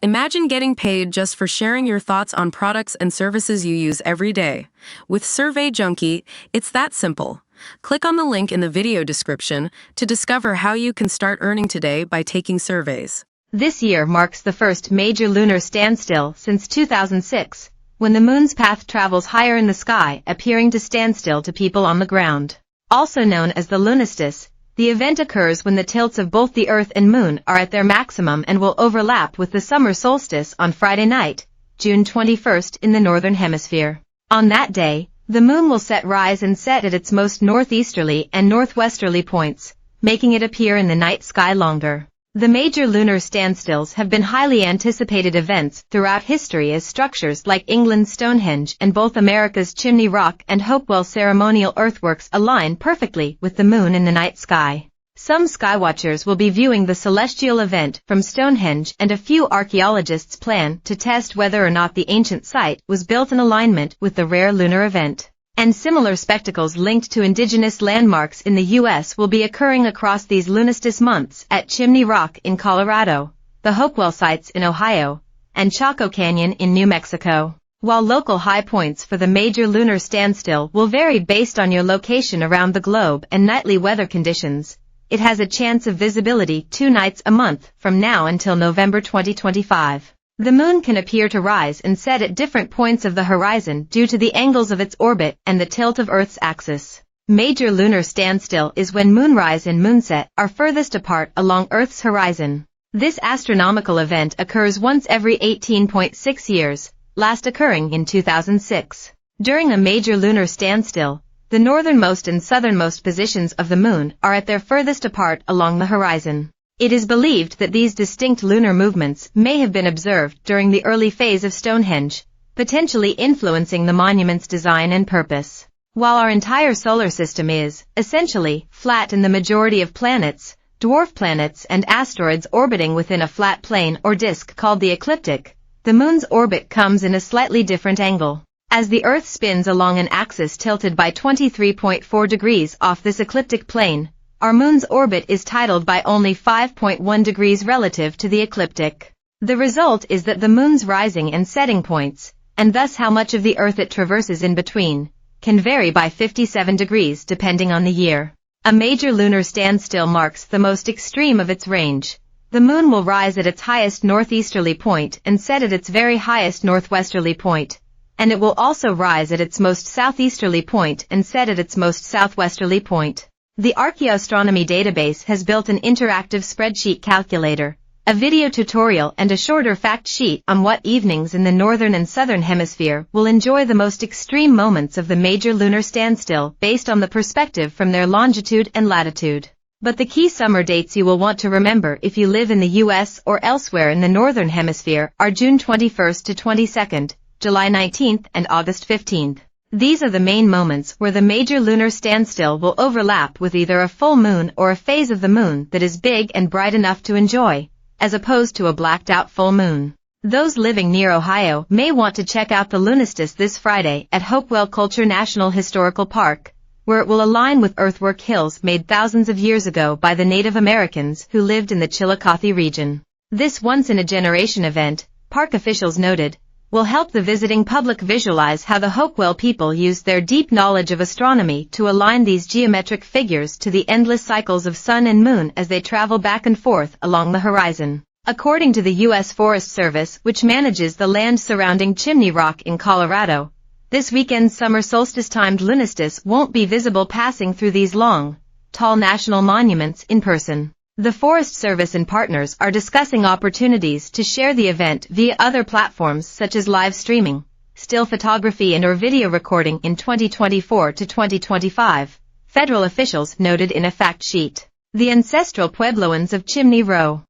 Imagine getting paid just for sharing your thoughts on products and services you use every day. With Survey Junkie, it's that simple. Click on the link in the video description to discover how you can start earning today by taking surveys. This year marks the first major lunar standstill since 2006, when the moon's path travels higher in the sky, appearing to stand still to people on the ground. Also known as the lunastice, the event occurs when the tilts of both the Earth and Moon are at their maximum and will overlap with the summer solstice on Friday night, June 21st in the Northern Hemisphere. On that day, the Moon will rise and set at its most northeasterly and northwesterly points, making it appear in the night sky longer. The major lunar standstills have been highly anticipated events throughout history as structures like England's Stonehenge and both America's Chimney Rock and Hopewell ceremonial earthworks align perfectly with the moon in the night sky. Some skywatchers will be viewing the celestial event from Stonehenge, and a few archaeologists plan to test whether or not the ancient site was built in alignment with the rare lunar event. And similar spectacles linked to indigenous landmarks in the U.S. will be occurring across these lunastice months at Chimney Rock in Colorado, the Hopewell sites in Ohio, and Chaco Canyon in New Mexico. While local high points for the major lunar standstill will vary based on your location around the globe and nightly weather conditions, it has a chance of visibility 2 nights a month from now until November 2025. The moon can appear to rise and set at different points of the horizon due to the angles of its orbit and the tilt of Earth's axis. Major lunar standstill is when moonrise and moonset are furthest apart along Earth's horizon. This astronomical event occurs once every 18.6 years, last occurring in 2006. During a major lunar standstill, the northernmost and southernmost positions of the moon are at their furthest apart along the horizon. It is believed that these distinct lunar movements may have been observed during the early phase of Stonehenge, potentially influencing the monument's design and purpose. While our entire solar system is, essentially, flat and the majority of planets, dwarf planets and asteroids orbiting within a flat plane or disk called the ecliptic, the moon's orbit comes in a slightly different angle. As the Earth spins along an axis tilted by 23.4 degrees off this ecliptic plane, our moon's orbit is tilted by only 5.1 degrees relative to the ecliptic. The result is that the moon's rising and setting points, and thus how much of the Earth it traverses in between, can vary by 57 degrees depending on the year. A major lunar standstill marks the most extreme of its range. The moon will rise at its highest northeasterly point and set at its very highest northwesterly point, and it will also rise at its most southeasterly point and set at its most southwesterly point. The Archaeoastronomy database has built an interactive spreadsheet calculator, a video tutorial and a shorter fact sheet on what evenings in the northern and southern hemisphere will enjoy the most extreme moments of the major lunar standstill based on the perspective from their longitude and latitude. But the key summer dates you will want to remember if you live in the US or elsewhere in the northern hemisphere are June 21st to 22nd, July 19th and August 15th. These are the main moments where the major lunar standstill will overlap with either a full moon or a phase of the moon that is big and bright enough to enjoy, as opposed to a blacked-out full moon. Those living near Ohio may want to check out the lunastice this Friday at Hopewell Culture National Historical Park, where it will align with earthwork hills made thousands of years ago by the Native Americans who lived in the Chillicothe region. This once-in-a-generation event, park officials noted, will help the visiting public visualize how the Hopewell people used their deep knowledge of astronomy to align these geometric figures to the endless cycles of sun and moon as they travel back and forth along the horizon. According to the U.S. Forest Service, which manages the land surrounding Chimney Rock in Colorado, this weekend's summer solstice-timed lunastice won't be visible passing through these long, tall national monuments in person. The Forest Service and partners are discussing opportunities to share the event via other platforms such as live streaming, still photography and/or video recording in 2024 to 2025, federal officials noted in a fact sheet. The ancestral Puebloans of Chimney Row.